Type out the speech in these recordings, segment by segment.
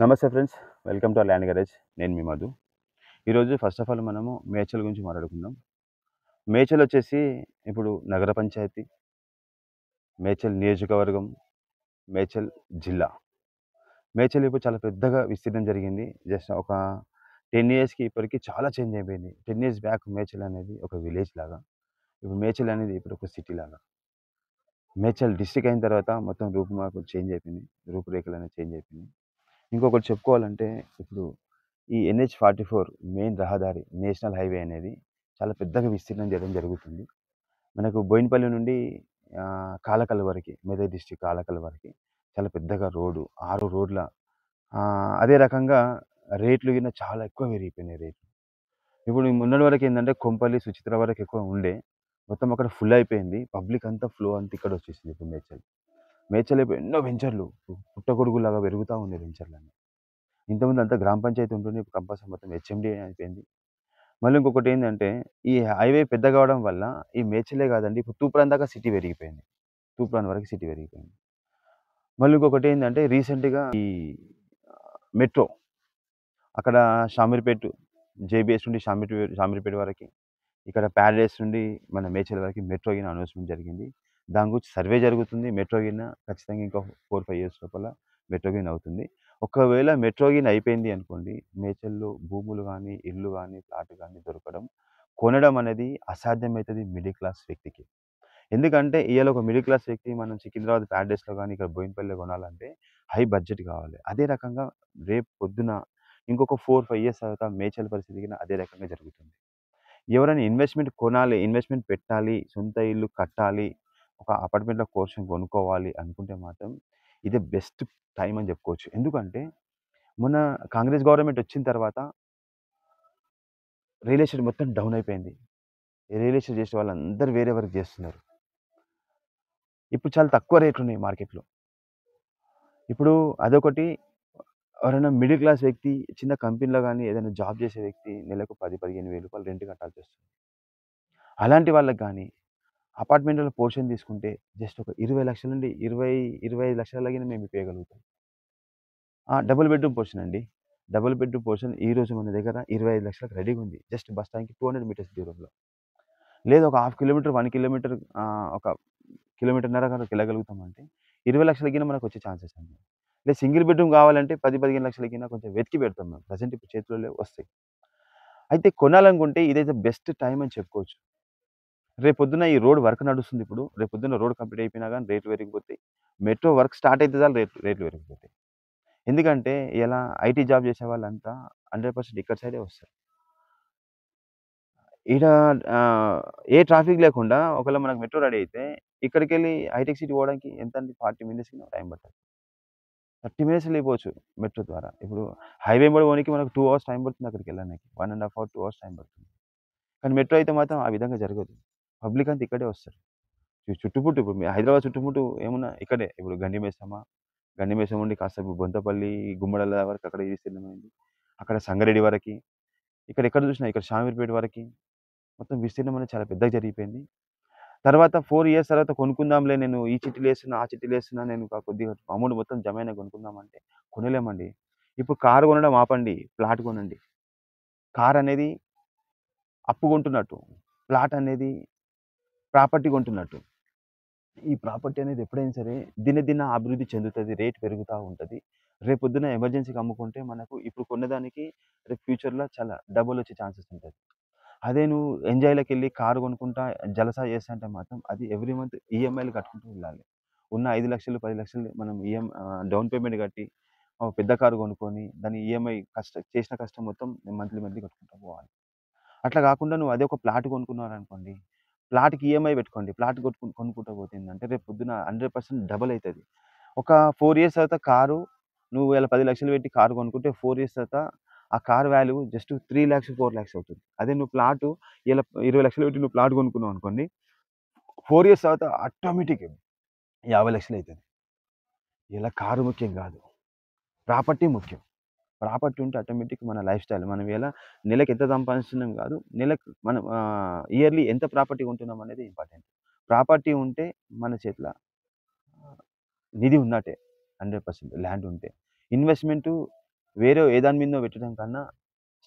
నమస్తే friends. Welcome to land garage. నేను మీ మధు. ఈరోజు ఫస్ట్ ఆఫ్ ఆల్ మనము మేడ్చల్ గురించి మాట్లాడుకుందాం. మేడ్చల్ వచ్చేసి ఇప్పుడు నగర పంచాయతీ, మేడ్చల్ నియోజకవర్గం, మేడ్చల్ జిల్లా. మేడ్చల్ ఇప్పుడు చాలా పెద్దగా విస్తీర్ణం జరిగింది. జస్ట్ ఒక 10 ఇయర్స్‌కి ఇప్పటికి చాలా చేంజ్ అయిపోయింది. 10 ఇయర్స్ బ్యాక్ మేడ్చల్ అనేది ఒక విలేజ్ లాగా. ఇప్పుడు మేడ్చల్ అనేది ఇప్పుడు ఒక సిటీ లాగా. మేడ్చల్ డిస్ట్రిక్ట్ అయిన తర్వాత మొత్తం రూపుమార్పులు చేంజ్ అయిపోయినాయి. రూపురేఖలనేవి చేంజ్ అయిపోయినాయి. ఇంకొకటి చెప్పుకోవాలంటే ఇప్పుడు ఈ NH-44 మెయిన్ రహదారి, నేషనల్ హైవే అనేది చాలా పెద్దగా విస్తీర్ణం చేయడం జరుగుతుంది. మనకు బోయినపల్లి నుండి కాలకల్ వరకి, మెదక్ డిస్ట్రిక్ట్ కాలకల్ వరకి చాలా పెద్దగా రోడ్డు, 6 రోడ్ల అదే రకంగా రేట్లు గిన చాలా ఎక్కువ పెరిగిపోయినాయి రేట్లు. ఇప్పుడు మొన్నటి వరకు ఏందంటే కొంపల్లి, సుచిత్ర వరకు ఎక్కువ ఉండే. మొత్తం అక్కడ ఫుల్ అయిపోయింది. పబ్లిక్ అంతా ఫ్లో అంతా ఇక్కడ వచ్చేసింది ఇప్పుడు మేడ్చల్. మేడ్చల్ ఇప్పుడు ఎన్నో వెంచర్లు పుట్టగొడుగులాగా పెరుగుతా ఉన్నాయి వెంచర్‌లన్నీ. ఇంతకుముందు అంతా గ్రామ పంచాయతీ ఉంటుండే. ఇప్పుడు కంపల్సరీ మొత్తం హెచ్ఎండీ అయిపోయింది. మళ్ళీ ఇంకొకటి ఏందంటే, ఈ హైవే పెద్ద కావడం వల్ల ఈ మేడ్చలే కాదండి, ఇప్పుడు తూప్రాన్ దాకా సిటీ పెరిగిపోయింది. తూప్రాన్ వరకు సిటీ పెరిగిపోయింది. మళ్ళీ ఇంకొకటి ఏందంటే, రీసెంట్‌గా ఈ మెట్రో అక్కడ షామీర్పేట్, జేబీఎస్ నుండి షామీర్పేట్ వరకి, ఇక్కడ ప్యారడైస్ నుండి మన మేడ్చల్ వరకి మెట్రో గిన అనౌన్స్‌మెంట్ జరిగింది. దాని గురించి సర్వే జరుగుతుంది. మెట్రో గిన ఖచ్చితంగా ఇంకో 4, 5 ఇయర్స్ లోపల మెట్రో గిన అవుతుంది. ఒకవేళ మెట్రో గిన అయిపోయింది అనుకోండి, మేడ్చల్‌లో భూములు గానీ, ఇల్లు గానీ, ప్లాట్ గానీ దొరకడం, కొనడం అనేది అసాధ్యమైతది మిడిల్ క్లాస్ వ్యక్తికి. ఎందుకంటే ఇయాల ఒక మిడిల్ క్లాస్ వ్యక్తి మనం సికింద్రాబాద్ ప్యారడైస్‌లో గానీ, ఇక్కడ బోయినపల్లిలో కొనాలంటే హై బడ్జెట్ కావాలి. అదే రకంగా రేపు పొద్దున ఇంకొక 4, 5 ఇయర్స్ తర్వాత మేడ్చల్ పరిస్థితి గిన అదే రకంగా జరుగుతుంది. ఎవరైనా ఇన్వెస్ట్‌మెంట్ కొనాలి, ఇన్వెస్ట్‌మెంట్ పెట్టాలి, సొంత ఇల్లు కట్టాలి, ఒక అపార్ట్‌మెంట్‌లో పోర్షన్ కొనుక్కోవాలి అనుకుంటే మాత్రం ఇదే బెస్ట్ టైమ్ అని చెప్పుకోవచ్చు. ఎందుకంటే మొన్న కాంగ్రెస్ గవర్నమెంట్ వచ్చిన తర్వాత రియల్ ఎస్టేట్ మొత్తం డౌన్ అయిపోయింది. రియల్ ఎస్టేట్ చేసే వాళ్ళందరూ వేరే వర్క్ చేస్తున్నారు. ఇప్పుడు చాలా తక్కువ రేట్లున్నాయి మార్కెట్‌లో. ఇప్పుడు అదొకటి. ఎవరైనా మిడిల్ క్లాస్ వ్యక్తి చిన్న కంపెనీలో గాని ఏదైనా జాబ్ చేసే వ్యక్తి నెలకు 10, 15,000 రెంట్ కట్టాల్సొస్తుంది. అలాంటి వాళ్ళకి గాని అపార్ట్‌మెంట్‌లో పోర్షన్ తీసుకుంటే జస్ట్ ఒక 20,00,000 నుండి 25 లక్షలకి మేము ఇప్పేయగలుగుతాం. డబుల్ బెడ్‌రూమ్ పోర్షన్ అండి. డబుల్ బెడ్‌రూమ్ పోర్షన్ ఈరోజు మన దగ్గర 25,00,000కి రెడీగా ఉంది. జస్ట్ బస్ స్టాండ్‌కి 200 మీటర్స్ దూరంలో. లేదు ఒక హాఫ్ కిలోమీటర్, 1 కిలోమీటర్, ఒక కిలోమీటర్‌న్నర వరకు వెళ్ళగలుగుతామంటే 20,00,000కి మనకొచ్చే ఛాన్సెస్ ఉన్నాయి. లేదు సింగిల్ బెడ్‌రూమ్ కావాలంటే 10, 15 లక్షలకి కొంచెం వెతికి పెడతాం మేము. ప్రెజెంట్ ఇప్పుడు చేతిలో లేవు, వస్తాయి. అయితే కొనాలనుకుంటే ఇదైతే బెస్ట్ టైమ్ అని చెప్పుకోవచ్చు. రేపొద్దున ఈ రోడ్ వర్క్ నడుస్తుంది ఇప్పుడు. రేపొద్దున రోడ్ కంప్లీట్ అయిపోయినా గాని రేట్లు పెరిగిపోతాయి. మెట్రో వర్క్ స్టార్ట్ అయితే చాలు రేట్లు పెరిగిపోతాయి. ఎందుకంటే ఇలా ఐటీ జాబ్ చేసే వాళ్ళంతా 100% ఇక్కడ సైడే వస్తారు. ఈడ ఏ ట్రాఫిక్ లేకుండా ఒకవేళ మనకు మెట్రో రెడీ అయితే ఇక్కడికెళ్ళి హైటెక్ సిటీ పోవడానికి ఎంతండి 40 మినిట్స్ టైం పడతది. 30 మినిట్స్‌లో వెళ్ళిపోవచ్చు మెట్రో ద్వారా. ఇప్పుడు హైవే ఎంబడి పోనీకి మనకు 2 అవర్స్ టైం పడుతుంది అక్కడికెళ్ళడానికి. 1 ½ అవర్, 2 అవర్స్ టైం పడుతుంది. కానీ మెట్రో అయితే మాత్రం ఆ విధంగా జరగదు. పబ్లిక్ అంతా ఇక్కడే వస్తారు. చుట్టుముట్టు ఇప్పుడు హైదరాబాద్ చుట్టుముట్టు ఏమున్నా ఇక్కడే. ఇప్పుడు గండిమైసమ్మ నుండి కాస్త బొంతపల్లి, గుమ్మడల వరకు అక్కడ విస్తీర్ణమైంది. అక్కడ సంగారెడ్డి వరకి, ఎక్కడ చూసినా ఇక్కడ షామీర్పేట వరకి మొత్తం విస్తీర్ణం అనేది చాలా పెద్దగా జరిగిపోయింది. తర్వాత 4 ఇయర్స్ తర్వాత కొనుక్కుందాంలే నేను ఈ చిట్టీలేస్తున్నా, ఆ చిట్టీలేస్తున్నా నేను కొద్దిగా అమౌంట్ మొత్తం జమైనా కొనుక్కుందామంటే కొనలేమండి. ఇప్పుడు కారు కొనడం ఆపండి. ప్లాట్ కొనండి. కార్ అనేది అప్పు కొంటున్నట్టు. ప్లాట్ అనేది ప్రాపర్టీ కొంటున్నట్టు. ఈ ప్రాపర్టీ అనేది ఎప్పుడైనా సరే దినదిన అభివృద్ధి చెందుతది. రేట్ పెరుగుతా ఉంటది. రేపొద్దున ఎమర్జెన్సీకి అమ్ముకుంటే మనకు ఇప్పుడు కొన్నదానికి రేపు ఫ్యూచర్‌లో చాలా డబుల్ వచ్చే ఛాన్సెస్ ఉంటది. అదే నువ్వు ఎంజాయ్‌లకెళ్ళి కారు కొనుక్కుంటా జలసా చేస్తా అంటే మాత్రం అది ఎవ్రీ మంత్ ఈఎంఐలు కట్టుకుంటూ వెళ్ళాలి. ఉన్న 5,00,000, 10,00,000 మనం డౌన్ పేమెంట్ కట్టి ఒక పెద్ద కారు కొనుక్కొని దాని ఈఎంఐ చేసిన కష్టం మొత్తం మంత్లీ కట్టుకుంటూ పోవాలి. అట్లా కాకుండా నువ్వు అదే ఒక ప్లాట్ కొనుక్కున్నావనుకోండి. ప్లాట్‌కి ఈఎంఐ పెట్టుకోండి. ప్లాట్ కొనుక్కుంటా పోతే ఏందంటే రేపు పొద్దున 100% డబుల్ అయితది. ఒక 4 ఇయర్స్ తర్వాత కారు నువ్వు ఇలా 10,00,000 పెట్టి కారు కొనుక్కుంటే 4 ఇయర్స్ తర్వాత ఆ కార్ వాల్యూ జస్ట్ 3,00,000, 4,00,000 అవుతుంది. అదే నువ్వు ప్లాటు ఇలా 20,00,000 పెట్టి నువ్వు ప్లాట్ కొనుక్కున్నావనుకోండి. 4 ఇయర్స్ తర్వాత ఆటోమేటిక్‌గా 50,00,000 అయితది. ఇలా కారు ముఖ్యం కాదు. ప్రాపర్టీ ముఖ్యం. ప్రాపర్టీ ఉంటే ఆటోమేటిక్ మన లైఫ్ స్టైల్ మనం ఎలా నెలకి ఎంత సంపాదిస్తున్నాం కాదు. నెలకు మనం ఇయర్‌లీ ఎంత ప్రాపర్టీ కొంటున్నాం అనేది ఇంపార్టెంట్. ప్రాపర్టీ ఉంటే మన చేతిల నిధి ఉన్నట్టే. 100% ల్యాండ్ ఉంటే. ఇన్వెస్ట్‌మెంటు వేరే ఏ దాని మీదనో పెట్టడం కన్నా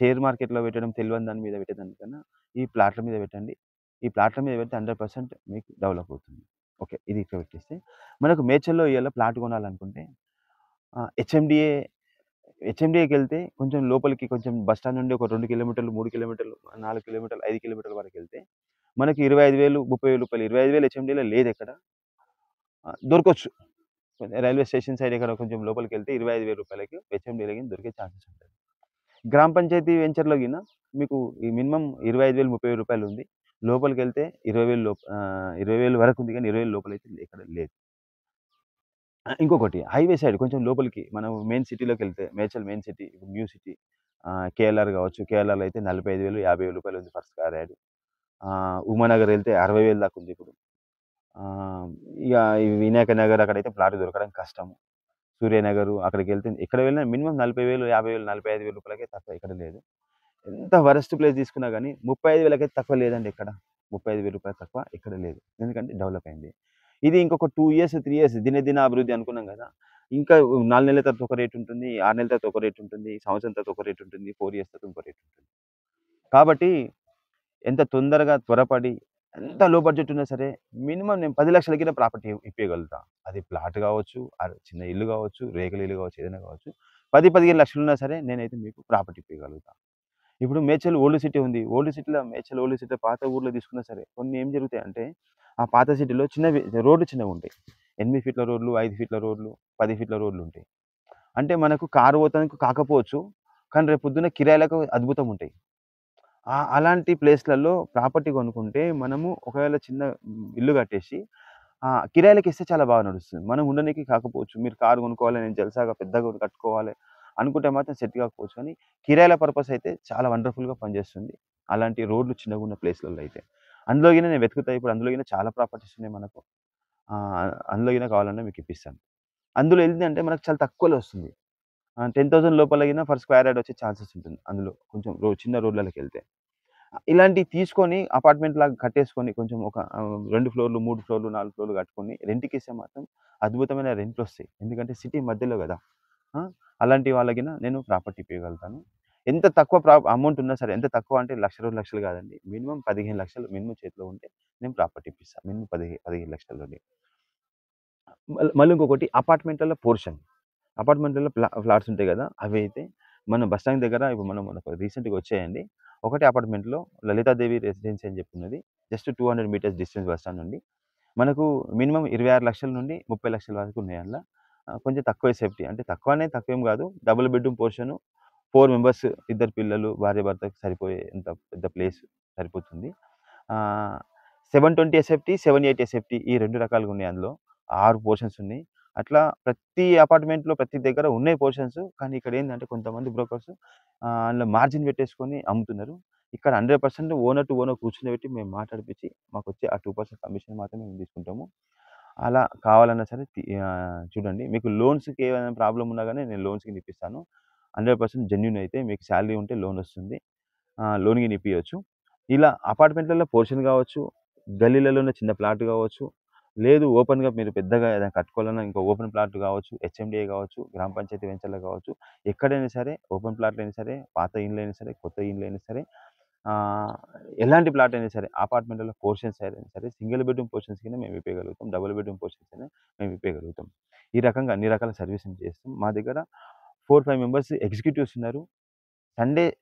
షేర్ మార్కెట్‌లో పెట్టడం, తెలివని దాని మీద పెట్టేదానికన్నా ఈ ప్లాట్‌ల మీద పెట్టండి. ఈ ప్లాట్‌ల మీద పెడితే 100% మీకు డెవలప్ అవుతుంది. ఓకే. ఇది ఇక్కడ పెట్టేస్తే మనకు మేడ్చల్‌లో ఇయాల ప్లాట్ కొనాలనుకుంటే హెచ్ఎండిఏ హెచ్ఎండిఏకెళ్తే కొంచెం లోపలికి కొంచెం బస్ స్టాండ్ నుండి ఒక 2 కిలోమీటర్లు, 3 కిలోమీటర్లు, 4 కిలోమీటర్లు, 5 కిలోమీటర్ల వరకెళ్తే మనకి 25,000, 30,000 25,000 హెచ్ఎండిఏలో లేదెక్కడ. దొరకొచ్చు. రైల్వే స్టేషన్ సైడ్ ఎక్కడ కొంచెం లోపలికెళ్తే రూ. 25,000కి హెచ్ఎండిఏలో గిన దొరికే ఛాన్సెస్ ఉంటాయి. గ్రామ పంచాయతీ వెంచర్‌లో గిన మీకు ఈ మినిమమ్ 25,000, 30,000 ఉంది. లోపలికెళ్తే 20,000 20,000 వరకు ఉంది గానీ 20,000 లోపలైతే ఎక్కడ లేదు. ఇంకొకటి హైవే సైడ్ కొంచెం లోపలికి మనం మెయిన్ సిటీలోకెళ్తే మేడ్చల్ మెయిన్ సిటీ, ఇప్పుడు న్యూ సిటీ కేఎల్ఆర్ కావచ్చు. కేఎల్ఆర్‌లో అయితే 45,000, రూ. 50,000 ఉంది పర్ స్క్వేర్ యార్డ్. ఉమానగర్ ఎళ్తే 60,000 దాకా ఉంది ఇప్పుడు. ఆహ్, ఇగ ఈ వినాయక నగర్ అక్కడైతే ప్లాట్ దొరకడం కష్టం. సూర్యనగరు అక్కడికెళ్తే ఎక్కడ వెళ్ళినా మినిమమ్ 40,000, 50,000, రూ. 45,000 తక్కువ ఎక్కడ లేదు. ఎంత వరస్ట్ ప్లేస్ తీసుకున్నా గానీ 35,000కైతే తక్కువ లేదండి ఎక్కడ. రూ. 35,000 తక్కువ ఎక్కడ లేదు. ఎందుకంటే డెవలప్ అయింది. ఇది ఇంకొక 2 ఇయర్స్, 3 ఇయర్స్ దినదిన అభివృద్ధి అనుకున్నాం గదా! ఇంకా 4 నెలల తర్వాత ఒక రేట్ ఉంటుంది. 6 నెలల తర్వాత ఒక రేట్ ఉంటుంది. సంవత్సరం తర్వాత ఒక రేట్ ఉంటుంది. 4 ఇయర్స్ తర్వాత ఇంకో రేట్ ఉంటుంది. కాబట్టి ఎంత తొందరగా త్వరపడి ఎంత లో బడ్జెట్ ఉన్నా సరే మినిమమ్ నేను 10,00,000కినే ప్రాపర్టీ ఇప్పియగలుగుతా. అది ప్లాట్ గావచ్చు, చిన్న ఇల్లు గావచ్చు, రేకుల ఇల్లు గావచ్చు, ఏదైనా గావచ్చు. 10, 15 లక్షలు ఉన్నా సరే నేనైతే మీకు ప్రాపర్టీ ఇప్పియగలుగుతా. ఇప్పుడు మేడ్చల్ ఓల్డ్ సిటీ ఉంది. ఓల్డ్ సిటీలో మేడ్చల్ ఓల్డ్ సిటీలో పాత ఊర్లో తీసుకున్నా సరే కొన్ని ఏం జరుగుతాయంటే ఆ పాత సిటీలో చిన్నవి రోడ్లు చిన్నగుంటాయి. 8 ఫీట్ల రోడ్లు, 5 ఫీట్ల రోడ్లు, 10 ఫీట్ల రోడ్లుంటాయి. అంటే మనకు కారు పోతానికి కాకపోవచ్చు. కానీ రేపు పొద్దున్న కిరాయిలకు అద్భుతంగుంటాయి. అలాంటి ప్లేస్‌లలో ప్రాపర్టీ కొనుక్కుంటే మనము ఒకవేళ చిన్న ఇల్లు కట్టేసి కిరాయిలకిస్తే చాలా బాగా నడుస్తుంది. మనం ఉండనీకి కాకపోవచ్చు. మీరు కారు కొనుక్కోవాలి, నేను జల్సాగా పెద్దగా ఒకటి కట్టుకోవాలి అనుకుంటే మాత్రం సెట్ కాకపోవచ్చు. కానీ కిరాయిల పర్పస్ అయితే చాలా వండర్‌ఫుల్‌గా పనిచేస్తుంది. అలాంటి రోడ్లు చిన్నగున్న ప్లేస్‌లలో అయితే. అందులో గిన నేను వెతుకుతా. ఇప్పుడు అందులో గిన చాలా ప్రాపర్టీస్ ఉన్నాయి మనకు. అందులో గిన కావాలన్నా మీకు ఇప్పిస్తాను. అందులో ఏందంటే మనకు చాలా తక్కువలో వస్తుంది. 10,000 లోపల గిన పర్ స్క్వేర్ యార్డ్ వచ్చే ఛాన్సెస్ ఉంటుంది. అందులో కొంచెం చిన్న రోడ్లలోకెళ్తే. ఇలాంటివి తీసుకొని అపార్ట్‌మెంట్‌లాగా కట్టేసుకొని కొంచెం ఒక 2 ఫ్లోర్‌లు, 3 ఫ్లోర్‌లు, 4 ఫ్లోర్‌లు కట్టుకొని రెంట్‌కిస్తే మాత్రం అద్భుతమైన రెంట్‌లొస్తాయి. ఎందుకంటే సిటీ మధ్యలో గదా! ఆ! అలాంటి వాళ్ళకిన నేను ప్రాపర్టీ ఇప్పియగలుగుతాను. ఎంత తక్కువ అమౌంట్ ఉన్నా సరే, ఎంత తక్కువ అంటే లక్షలు, 2 లక్షలు కాదండి. మినిమమ్ 15,00,000 మినిమమ్ చేతిలో ఉంటే నేను ప్రాపర్టీ ఇప్పిస్తా. మినిమమ్ 15,00,000లోనే. మళ్ళీ ఇంకొకటి అపార్ట్‌మెంట్‌లలో పోర్షన్. అపార్ట్‌మెంట్‌లలో ఫ్లాట్స్ ఉంటాయి గదా! అవైతే మన బస్ స్టాండ్ దగ్గర ఇప్పుడు మనకు రీసెంట్‌గా వచ్చాయండి. ఒకటే అపార్ట్‌మెంట్‌లో లలితాదేవి రెసిడెన్సీ అని చెప్పి ఉన్నది. Just 200 metres distance bus stand నుండి. మనకు మినిమమ్ 26,00,000 నుండి 30,00,000 వరకు ఉన్నాయి అందులో. కొంచెం తక్కువే సేఫ్టీ. అంటే తక్కువనే తక్కువేం గాదు. డబుల్ బెడ్‌రూమ్ పోర్షను 4 మెంబర్స్, ఇద్దరు పిల్లలు, భార్యాభర్తకి సరిపోయేంత పెద్ద ప్లేస్ సరిపోతుంది. ఆహ్, 720 ఎస్ఎఫ్టీ, 780 ఎస్ఎఫ్టీ ఈ 2 రకాలుగా ఉన్నాయి అందులో. 6 పోర్షన్స్ ఉన్నాయి. అట్లా ప్రతి అపార్ట్‌మెంట్‌లో ప్రతి దగ్గర ఉన్నాయి పోర్షన్స్. కానీ ఇక్కడేందంటే కొంతమంది బ్రోకర్స్ అందులో మార్జిన్ పెట్టేసుకొని అమ్ముతున్నారు. ఇక్కడ 100% ఓనర్ టు ఓనర్ కూర్చొనిబెట్టి మేము మాట్లాడిపిచ్చి మాకొచ్చే ఆ 2% కమిషన్ మాత్రమే మేము తీసుకుంటాము. అలా కావాలన్నా సరే చూడండి. మీకు లోన్స్‌కి ఏమైనా ప్రాబ్లమ్ ఉన్నా గాని నేను లోన్స్ కింద ఇప్పిస్తాను. 100% జెన్యూన్ అయితే మీకు సాలరీ ఉంటే లోన్ వస్తుంది. లోన్ గిన ఇప్పియొచ్చు. ఇలా అపార్ట్‌మెంట్‌లలో పోర్షన్ గావచ్చు, గల్లీలలోనే చిన్న ప్లాట్ గావచ్చు, లేదు ఓపెన్‌గా మీరు పెద్దగా ఏదైనా కట్టుకోవాలన్నా ఇంకో ఓపెన్ ప్లాట్ గావచ్చు, హెచ్ఎండిఏ గావచ్చు, గ్రామ పంచాయతీ వెంచర్‌లో గావచ్చు, ఎక్కడైనా సరే ఓపెన్ ప్లాట్‌లయినా సరే, పాత ఇండ్లయినా సరే, కొత్త ఇండ్లయినా సరే ఆహ్, ఎలాంటి ప్లాట్ అయినా సరే అపార్ట్‌మెంట్‌లలో పోర్షన్స్ అయినా సరే సింగిల్ బెడ్‌రూమ్ పోర్షన్స్ కింద మేము ఇప్పియగలుగుతాం. డబుల్ బెడ్‌రూమ్ పోర్షన్స్ అయినా మేము ఇప్పియగలుగుతాం. ఈ రకంగా అన్ని రకాల సర్వీసింగ్ చేస్తాం. మా దగ్గర 4, 5 మెంబర్స్ ఎగ్జిక్యూటివ్స్ ఉన్నారు.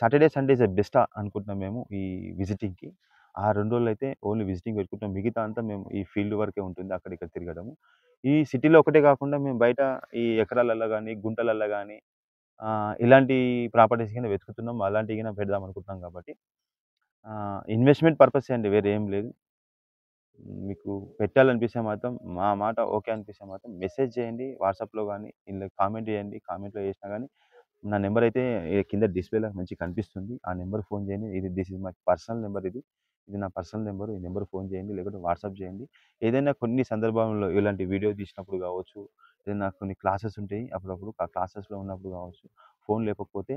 Saturday, Sunday is the best అనుకుంటున్నాం మేము ఈ విజిటింగ్‌కి. ఆ 2 రోజులైతే ఓన్లీ విజిటింగ్ పెట్టుకుంటాం. మిగతా అంతా మేము ఈ ఫీల్డ్ వర్కే ఉంటుంది. అక్కడ ఇక్కడ తిరగడము. ఈ సిటీలో ఒకటే కాకుండా మేము బయట ఈ ఎకరాలల్లో గాని, గుంటలల్లో గాని ఇలాంటి ప్రాపర్టీస్ కింద వెతుకుతున్నాం. అలాంటివి గిన పెడదాం అనుకుంటున్నాం కాబట్టి ఇన్వెస్ట్‌మెంట్ పర్పసే అండి వేరే ఏం లేదు. మీకు పెట్టాలనిపిస్తే మాత్రం మా మాట ఓకే అనిపిస్తే మాత్రం మెసేజ్ చేయండి. వాట్సాప్‌లో గాని, ఇందులో కామెంట్ చేయండి. కామెంట్‌లో చేసినా గాని నా నంబర్ అయితే కింద డిస్‌ప్లేలో మంచిగా కనిపిస్తుంది. ఆ నంబర్‌కి ఫోన్ చేయండి. This is my personal number ఇది. ఇది నా పర్సనల్ నంబర్. ఈ నంబర్‌కి ఫోన్ చేయండి. లేకపోతే వాట్సాప్ చేయండి. ఏదైనా కొన్ని సందర్భాల్లో ఇలాంటి వీడియో తీసినప్పుడు కావచ్చు, ఏదైనా కొన్ని క్లాసెస్ ఉంటాయి. అప్పుడప్పుడు ఆ క్లాసెస్‌లో ఉన్నప్పుడు కావచ్చు, ఫోన్ లేకపోతే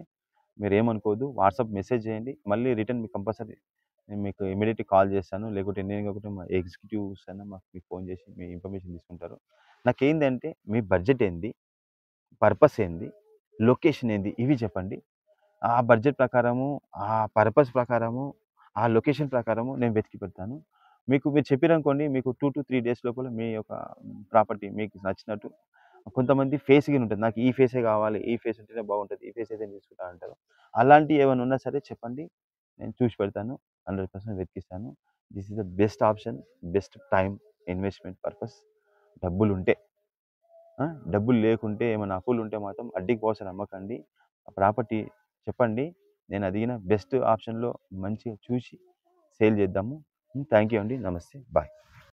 మీరేమనుకోవద్దు. వాట్సాప్ మెసేజ్ చేయండి. మళ్ళీ రిటర్న్ మీకు కంపల్సరీ నేను మీకు ఇమ్మీడియేట్‌గా కాల్ చేస్తాను. లేకపోతే నేను కాకపోతే మా ఎగ్జిక్యూటివ్స్ అయినా మీకు ఫోన్ చేసి మీ ఇన్ఫర్మేషన్ తీసుకుంటారు. నాకేందంటే మీ బడ్జెట్ ఏంది? పర్పస్ ఏంది? లొకేషన్ ఏంది? ఇవి చెప్పండి. ఆ బడ్జెట్ ప్రకారము, ఆ పర్పస్ ప్రకారము, ఆ లొకేషన్ ప్రకారము నేను వెతికి పెడతాను. మీరు చెప్పిరనుకోండి, మీకు 2-3 డేస్ లోపల మీ యొక్క ప్రాపర్టీ మీకు నచ్చినట్టు, కొంతమంది ఫేస్ గిన ఉంటది. నాకు ఈ ఫేసే కావాలి. ఈ ఫేస్ ఉంటేనే బాగుంటది. ఈ ఫేస్ అయితే నేను తీసుకుంటా అంటారు. అలాంటివి ఏమైనా ఉన్నా సరే చెప్పండి. నేను చూసి పెడతాను. 100% వెతికిస్తాను. This is the best option. Best time investment purpose. డబ్బులుంటే. ఆ! డబ్బులు లేకుంటే ఏమైనా అప్పులుంటే మాత్రం అడ్డికి పోసలు అమ్మకండి. ఆ ప్రాపర్టీ చెప్పండి. నేను అడిగిన బెస్ట్ ఆప్షన్‌లో మంచిగా చూసి సేల్ చేద్దాము. థాంక్ యూ అండి. నమస్తే. బాయ్.